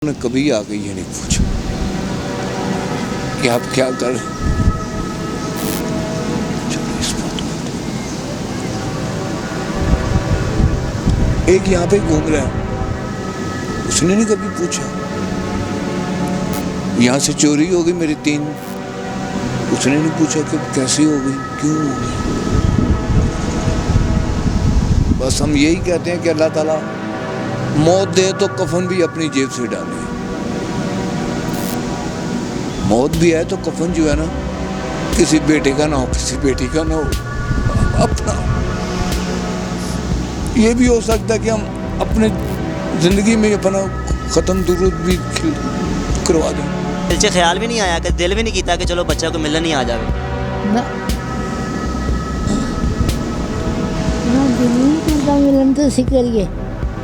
उन्होंने कभी आके ये नहीं पूछा कि आप क्या कर रहे हैं। चलो इस बात को, एक यहाँ पे घूम रहा है, उसने नहीं कभी पूछा यहाँ से चोरी हो गई मेरी 3, उसने नहीं पूछा कि कैसी हो गई, क्यों हो गई। बस हम यही कहते हैं कि अल्लाह ताला मौत दे तो कफन भी अपनी जेब से डाले। मौत भी है तो कफन जो है ना, किसी बेटे का ना हो, किसी बेटी का ना हो, अपना। ये भी हो सकता है कि हम अपने ज़िंदगी में अपना ख़त्म दुरूद भी करवा दें। दिल से ख्याल भी नहीं आया कि दिल भी नहीं किया कि चलो बच्चा को मिलने नहीं आ जाए ना दिल नहीं करता मिलन तो इसी करिए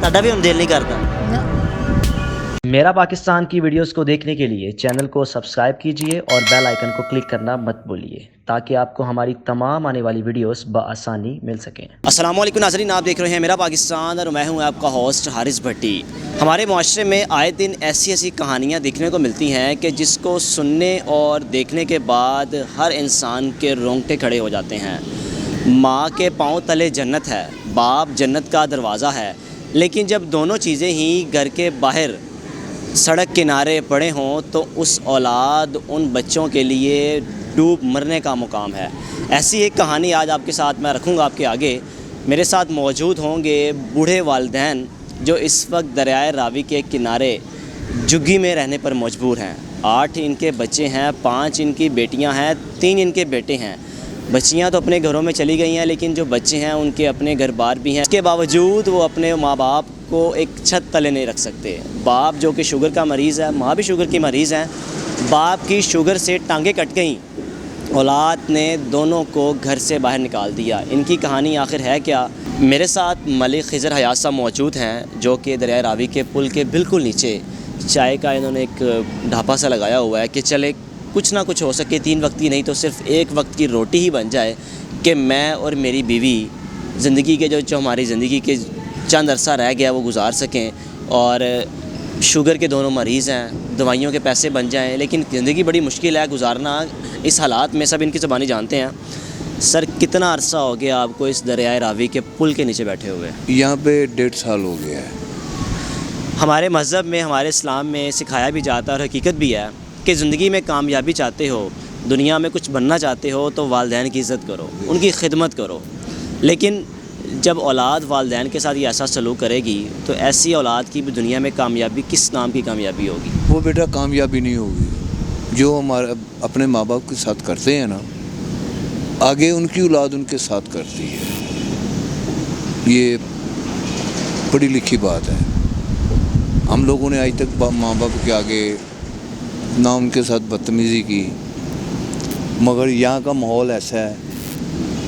ताड़ा भी हम दिल नहीं करता। ना। मेरा पाकिस्तान की वीडियोस को देखने के लिए चैनल को सब्सक्राइब कीजिए और बेल आइकन को क्लिक करना मत भूलिए ताकि आपको हमारी तमाम आने वाली वीडियोस बआसानी मिल सकें। अस्सलाम वालेकुम नाज़रीन, आप देख रहे हैं मेरा पाकिस्तान और मैं हूं आपका होस्ट हारिस भट्टी। हमारे माशरे में आए दिन ऐसी ऐसी कहानियां देखने को मिलती हैं कि जिसको सुनने और देखने के बाद हर इंसान के रोंगटे खड़े हो जाते हैं। माँ के पाँव तले जन्नत है, बाप जन्नत का दरवाज़ा है, लेकिन जब दोनों चीज़ें ही घर के बाहर सड़क किनारे पड़े हों तो उस औलाद उन बच्चों के लिए डूब मरने का मुकाम है। ऐसी एक कहानी आज आपके साथ मैं रखूँगा आपके आगे। मेरे साथ मौजूद होंगे बूढ़े वालिदैन जो इस वक्त दरियाए रावी के किनारे झुग्गी में रहने पर मजबूर हैं। 8 इनके बच्चे हैं, 5 इनकी बेटियां हैं, 3 इनके बेटे हैं। बच्चियां तो अपने घरों में चली गई हैं, लेकिन जो बच्चे हैं उनके अपने घर बार भी हैं। इसके बावजूद वो अपने माँ बाप को एक छत तले नहीं रख सकते। बाप जो कि शुगर का मरीज़ है, माँ भी शुगर की मरीज़ हैं। बाप की शुगर से टांगें कट गईं, औलाद ने दोनों को घर से बाहर निकाल दिया। इनकी कहानी आखिर है क्या? मेरे साथ मलिक खिज़र हयात साहब मौजूद हैं जो कि दरिया रावी के पुल के बिल्कुल नीचे चाय का इन्होंने एक ढाबा सा लगाया हुआ है कि चले कुछ ना कुछ हो सके, 3 वक्त की नहीं तो सिर्फ 1 वक्त की रोटी ही बन जाए कि मैं और मेरी बीवी ज़िंदगी के जो हमारी ज़िंदगी के चंद अरसा रह गया वो गुजार सकें। और शुगर के दोनों मरीज़ हैं, दवाइयों के पैसे बन जाएं, लेकिन ज़िंदगी बड़ी मुश्किल है गुजारना इस हालात में। सब इनकी ज़बानी जानते हैं। सर, कितना अरसा हो गया आपको इस दरियाए रावी के पुल के नीचे बैठे हुए? यहाँ पे 1.5 साल हो गया है। हमारे मज़हब में, हमारे इस्लाम में सिखाया भी जाता है और हकीकत भी है कि ज़िंदगी में कामयाबी चाहते हो, दुनिया में कुछ बनना चाहते हो तो वालिदैन की इज़्ज़त करो, उनकी खिदमत करो। लेकिन जब औलाद वालिदैन के साथ ये ऐसा सलूक करेगी तो ऐसी औलाद की भी दुनिया में कामयाबी किस नाम की कामयाबी होगी? वो बेटा कामयाबी नहीं होगी जो हमारे अपने माँ बाप के साथ करते हैं ना, आगे उनकी औलाद उनके साथ करती है। ये पढ़ी लिखी बात है। हम लोगों ने आज तक माँ बाप के आगे ना उनके साथ बदतमीज़ी की, मगर यहाँ का माहौल ऐसा है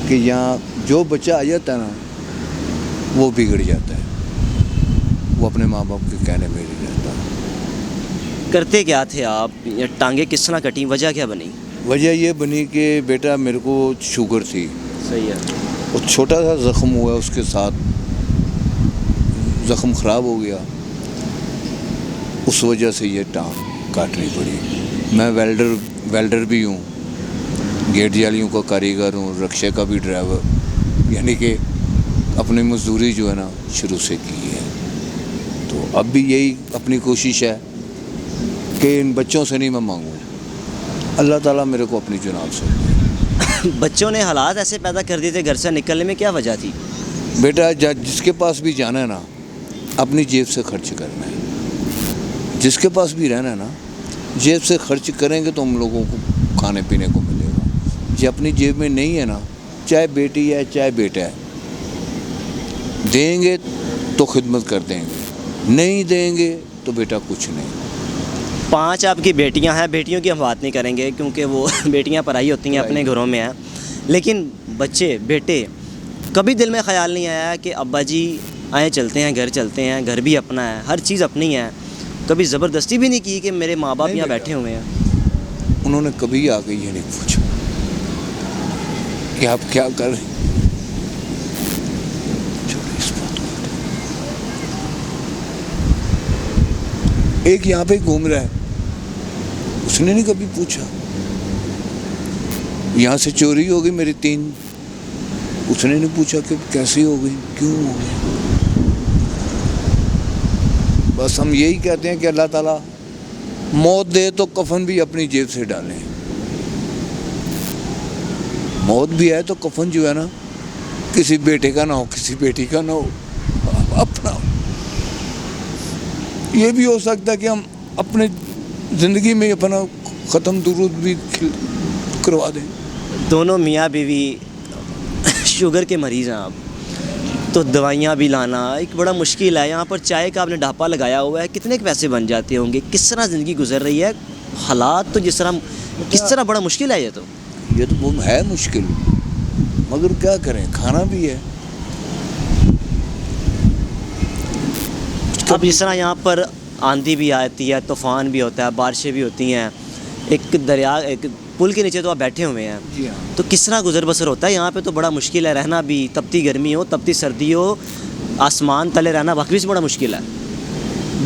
कि यहाँ जो बच्चा आ जाता है ना वो बिगड़ जाता है, वो अपने माँ बाप के कहने में नहीं रहता। करते क्या थे आप? या टांगे किस तरह कटी? वजह क्या बनी? वजह ये बनी कि बेटा मेरे को शुगर थी, सही है। और छोटा सा ज़ख्म हुआ, उसके साथ ज़ख्म ख़राब हो गया, उस वजह से ये टांग काटनी पड़ी। मैं वेल्डर भी हूँ, गेट जालियों का कारीगर हूँ, रिक्शे का भी ड्राइवर, यानी कि अपनी मजदूरी जो है ना शुरू से की है। तो अब भी यही अपनी कोशिश है कि इन बच्चों से नहीं मैं मांगूँ, अल्लाह ताला मेरे को अपनी जुनाब से। बच्चों ने हालात ऐसे पैदा कर दिए थे घर से निकलने में, क्या वजह थी? बेटा जिसके पास भी जाना है ना, अपनी जेब से खर्च करना है। जिसके पास भी रहना है ना, जेब से खर्च करेंगे तो हम लोगों को खाने पीने को मिलेगा। जो अपनी जेब में नहीं है ना, चाहे बेटी है चाहे बेटा है, देंगे तो खिदमत कर देंगे, नहीं देंगे तो बेटा कुछ नहीं। 5 आपकी बेटियां हैं, बेटियों की हम बात नहीं करेंगे क्योंकि वो बेटियां पराई होती हैं, अपने घरों में हैं। लेकिन बच्चे, बेटे, कभी दिल में ख़्याल नहीं आया कि अब्बा जी आए चलते हैं, घर चलते हैं, घर भी अपना है, हर चीज़ अपनी है? कभी ज़बरदस्ती भी नहीं की कि मेरे माँ बाप यहाँ बैठे हुए हैं? उन्होंने कभी आके ये नहीं पूछा कि आप क्या कर रहे हैं। चलो इस बात को, एक यहाँ पे घूम रहा है, उसने नहीं कभी पूछा। यहाँ से चोरी हो गई मेरी 3, उसने नहीं पूछा कि कैसी हो गई, क्यों हो गई। बस हम यही कहते हैं कि अल्लाह ताला मौत दे तो कफन भी अपनी जेब से डालें। मौत भी है तो कफन जो है ना, किसी बेटे का ना हो, किसी बेटी का ना हो, अपना। ये भी हो सकता है कि हम अपने ज़िंदगी में अपना ख़त्म दुरूद भी करवा दें। दोनों मियाँ बीवी शुगर के मरीज़ हैं आप, तो दवाइयाँ भी लाना एक बड़ा मुश्किल है। यहाँ पर चाय का आपने ढापा लगाया हुआ है, कितने के पैसे बन जाते होंगे, किस तरह ज़िंदगी गुजर रही है, हालात तो जिस तरह किस तरह, बड़ा मुश्किल है ये तो वो है मुश्किल, मगर क्या करें, खाना भी है। अब जिस तरह यहाँ पर आंधी भी आती है, तूफ़ान भी होता है, बारिशें भी होती हैं, एक दरिया, एक पुल के नीचे तो आप बैठे हुए हैं, जी हाँ। तो किस तरह गुजर बसर होता है यहाँ पे? तो बड़ा मुश्किल है रहना भी, तपती गर्मी हो, तपती सर्दी हो, आसमान तले रहना वाकई से बड़ा मुश्किल है।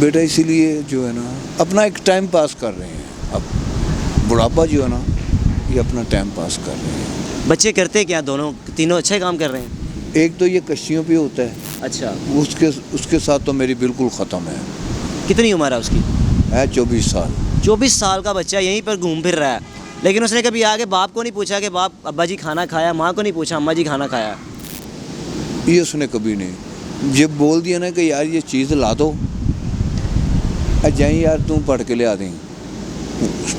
बेटा इसीलिए जो है ना अपना एक टाइम पास कर रहे हैं। अब बुढ़ापा जो है ना, ये अपना टाइम पास कर रहे हैं। बच्चे करते क्या? दोनों तीनों अच्छे काम कर रहे हैं। एक तो ये कश्तियों पे होता है, अच्छा, उसके साथ तो मेरी बिल्कुल ख़त्म है। कितनी उम्र है उसकी? है 24 साल। 24 साल का बच्चा यहीं पर घूम फिर रहा है, लेकिन उसने कभी आगे बाप को नहीं पूछा कि बाप, अब्बा जी खाना खाया, माँ को नहीं पूछा अम्मा जी खाना खाया? ये उसने कभी नहीं। जब बोल दिया ना कि यार ये चीज़ ला दो, जाए यार तुम पढ़ के ले आ देंगे,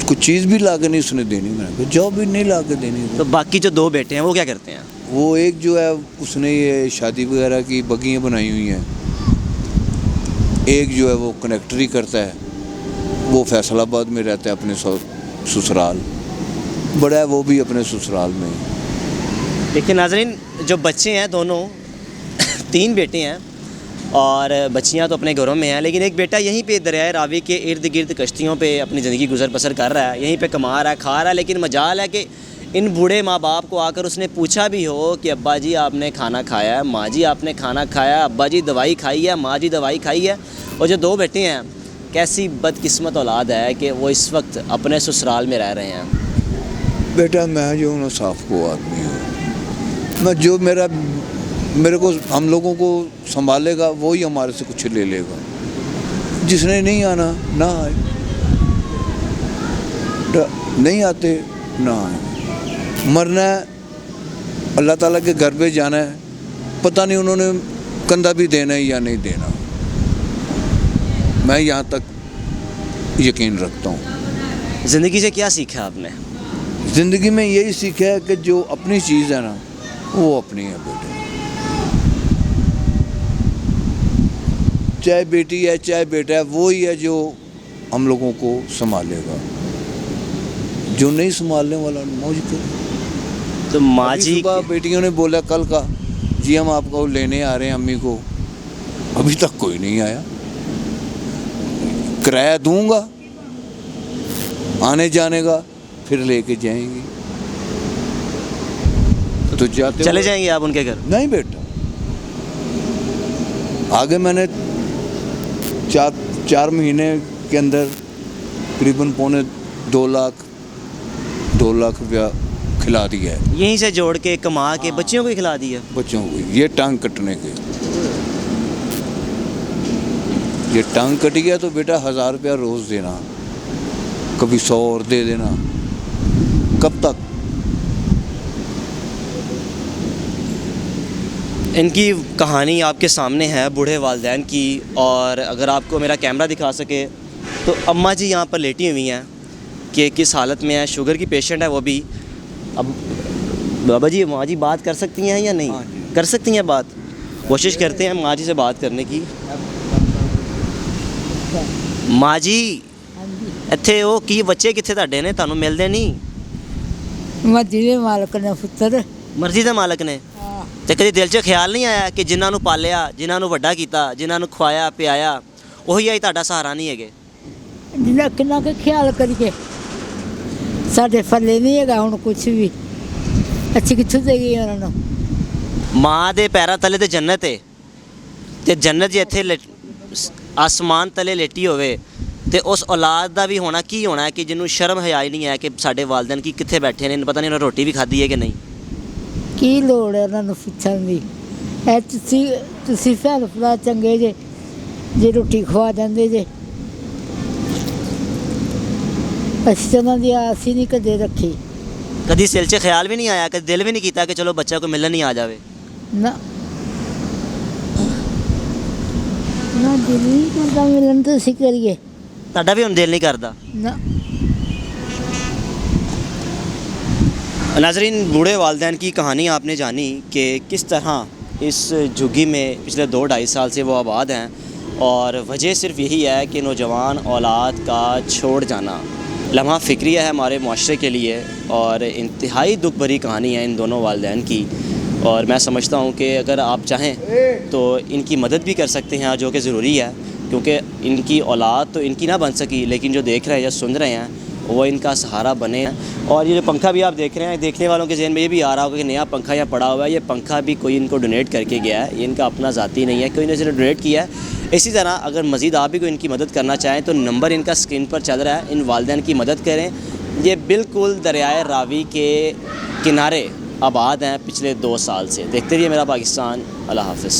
कुछ चीज़ भी ला के नहीं उसने देनी, मैंने जॉब भी नहीं ला के देनी। तो बाकी जो 2 बेटे हैं वो क्या करते हैं? वो एक जो है उसने ये शादी वगैरह की बगियाँ बनाई हुई हैं, एक जो है वो कनेक्टरी करता है, वो फैसलाबाद में रहता है अपने ससुराल, बड़ा है वो भी अपने ससुराल में। देखिए नाज़रीन, जो बच्चे हैं दोनों 3 बेटे हैं और बच्चियां तो अपने घरों में हैं, लेकिन एक बेटा यहीं पे दरियाए रावी के इर्द गिर्द कश्तियों पे अपनी ज़िंदगी गुजर बसर कर रहा है, यहीं पे कमा रहा है, खा रहा है। लेकिन मजाल है कि इन बूढ़े माँ बाप को आकर उसने पूछा भी हो कि अब्बा जी आपने खाना खाया है, माँ जी आपने खाना खाया, अब्बा जी दवाई खाई है, माँ जी दवाई खाई है। और जो 2 बेटे हैं, कैसी बदकिस्मत औलाद है कि वो इस वक्त अपने ससुराल में रह रहे हैं। बेटा मैं जो हूँ साफ को आदमी हूँ, मैं जो मेरे को हम लोगों को संभालेगा वही हमारे से कुछ ले लेगा। जिसने नहीं आना ना आए, नहीं आते ना आए। मरना है, अल्लाह ताला के घर पे जाना है, पता नहीं उन्होंने कंधा भी देना है या नहीं देना। मैं यहाँ तक यकीन रखता हूँ। ज़िंदगी से क्या सीखा आपने? ज़िंदगी में यही सीखा है कि जो अपनी चीज़ है ना वो अपनी है बेटे, चाहे बेटी है चाहे बेटा है, वो ही है जो हम लोगों को संभालेगा। जो नहीं संभालने वाला मौज करे। तो माँ जी सुबह बेटियों ने बोला कल का जी हम आपको लेने आ रहे हैं अम्मी को, अभी तक कोई नहीं आया। किराया दूंगा आने जाने का, फिर लेके जाएंगी तो जाते चले जाएंगे आप उनके घर? नहीं बेटा, आगे मैंने 4 महीने के अंदर करीबन 2.25 लाख रुपया खिला दिया है। यहीं से जोड़ के कमा के बच्चियों को ही खिला दिया? बच्चों को ये टांग कटने के, ये टांग कट गया तो बेटा 1000 रुपया रोज़ देना, कभी 100 और दे देना, कब तक? इनकी कहानी आपके सामने है बूढ़े वालिदैन की, और अगर आपको मेरा कैमरा दिखा सके तो अम्मा जी यहाँ पर लेटी हुई हैं कि किस हालत में है, शुगर की पेशेंट है वो भी। अब बाबा जी, माँ जी बात कर सकती हैं या नहीं? कर सकती हैं बात? कोशिश करते हैं माँ जी से बात करने की। माँ जी ਇੱਥੇ ਉਹ ਕੀ ਬੱਚੇ ਕਿੱਥੇ ਤੁਹਾਡੇ ਨੇ, ਤੁਹਾਨੂੰ ਮਿਲਦੇ ਨਹੀਂ? ਮਰਜ਼ੀ ਦੇ ਮਾਲਕ ਨੇ ਪੁੱਤਰ। ਮਰਜ਼ੀ ਦੇ ਮਾਲਕ ਨੇ। ਹਾਂ, ਤੇ ਕਦੇ ਦਿਲ 'ਚ ਖਿਆਲ ਨਹੀਂ ਆਇਆ ਕਿ ਜਿਨ੍ਹਾਂ ਨੂੰ ਪਾਲਿਆ, ਜਿਨ੍ਹਾਂ ਨੂੰ ਵੱਡਾ ਕੀਤਾ, ਜਿਨ੍ਹਾਂ ਨੂੰ ਖਵਾਇਆ ਪਿਆਇਆ, ਉਹੀ ਆਈ ਤੁਹਾਡਾ ਸਹਾਰਾ ਨਹੀਂ ਹੈਗੇ? ਜਿੰਨਾ ਕਿੰਨਾ ਕੁ ਖਿਆਲ ਕਰੀਏ, ਸਾਡੇ ਪੱਲੇ ਨਹੀਂ ਹੈਗਾ ਹੁਣ ਕੁਝ ਵੀ। ਅੱਛੀ ਕਿੱਥੋਂ ਦੇਗੀ ਉਹਨਾਂ ਨੂੰ? ਮਾਂ ਦੇ ਪੈਰਾਂ ਤਲੇ ਤੇ ਜੰਨਤ ਹੈ, ਤੇ ਜੰਨਤ ਜੇ ਇੱਥੇ ਆਸਮਾਨ ਤਲੇ ਲੇਟੀ ਹੋਵੇ ਤੇ ਉਸ ਔਲਾਦ ਦਾ ਵੀ ਹੋਣਾ ਕੀ ਹੋਣਾ ਹੈ ਕਿ ਜਿਹਨੂੰ ਸ਼ਰਮ ਹਯਾ ਹੀ ਨਹੀਂ ਹੈ ਕਿ ਸਾਡੇ ਵਾਲਿदैन ਕੀ ਕਿੱਥੇ ਬੈਠੇ ਨੇ, ਪਤਾ ਨਹੀਂ ਉਹਨਾਂ ਰੋਟੀ ਵੀ ਖਾਧੀ ਹੈ ਕਿ ਨਹੀਂ। ਕੀ ਲੋੜ ਹੈ ਉਹਨਾਂ ਨੂੰ ਪੁੱਛਣ ਦੀ? ਇਹ ਤੁਸੀਂ ਭੈਣ ਭਰਾ ਚੰਗੇ ਜੇ ਰੋਟੀ ਖਵਾ ਜਾਂਦੇ ਜੇ। ਅਸੀਂ ਤਾਂ ਉਹਨਾਂ ਦੀ ਆਸ ਹੀ ਨਹੀਂ ਕਦੇ ਰੱਖੀ। ਕਦੀ ਸਿਲ 'ਚ ਖਿਆਲ ਵੀ ਨਹੀਂ ਆਇਆ, ਕਦੇ ਦਿਲ ਵੀ ਨਹੀਂ ਕੀਤਾ ਕਿ ਚਲੋ ਬੱਚਾ ਕੋਈ ਮਿਲਣ ਨਹੀਂ ਆ ਜਾਵੇ? ਨਾ ਨਾ ਦਿਲ ਨਹੀਂ ਕਰਦਾ ਮਿਲਣ ਤੋਂ, ਅਸੀਂ ਕਰੀਏ? ਤੁਹਾਡਾ ਵੀ ਹੁਣ ਦਿਲ ਨਹੀਂ ਕਰਦਾ? ਨਾ। नाज़रीन, बूढ़े वालिदैन की कहानी आपने जानी कि किस तरह इस झुग्गी में पिछले 2-2.5 साल से वो आबाद हैं और वजह सिर्फ यही है कि नौजवान औलाद का छोड़ जाना लम्हा फ़िक्रिया है हमारे मुआशरे के लिए और इंतहाई दुख भरी कहानी है इन दोनों वालिदैन की। और मैं समझता हूँ कि अगर आप चाहें तो इनकी मदद भी कर सकते हैं, जो कि ज़रूरी है, क्योंकि इनकी औलाद तो इनकी ना बन सकी, लेकिन जो देख रहे हैं या सुन रहे हैं वो इनका सहारा बने हैं। और ये जो पंखा भी आप देख रहे हैं, देखने वालों के जहन में ये भी आ रहा होगा कि नया पंखा यहाँ पड़ा हुआ है। ये पंखा भी कोई इनको डोनेट करके गया है, ये इनका अपना ज़ाती नहीं है, कोई ने सिर्फ डोनेट किया है। इसी तरह अगर मज़ीद आप भी कोई इनकी मदद करना चाहें तो नंबर इनका स्क्रीन पर चल रहा है, इन वालिदैन की मदद करें। ये बिल्कुल दरियाए रावी के किनारे आबाद हैं पिछले 2 साल से। देखते रहिए मेरा पाकिस्तान। अल्लाह हाफ़िज़।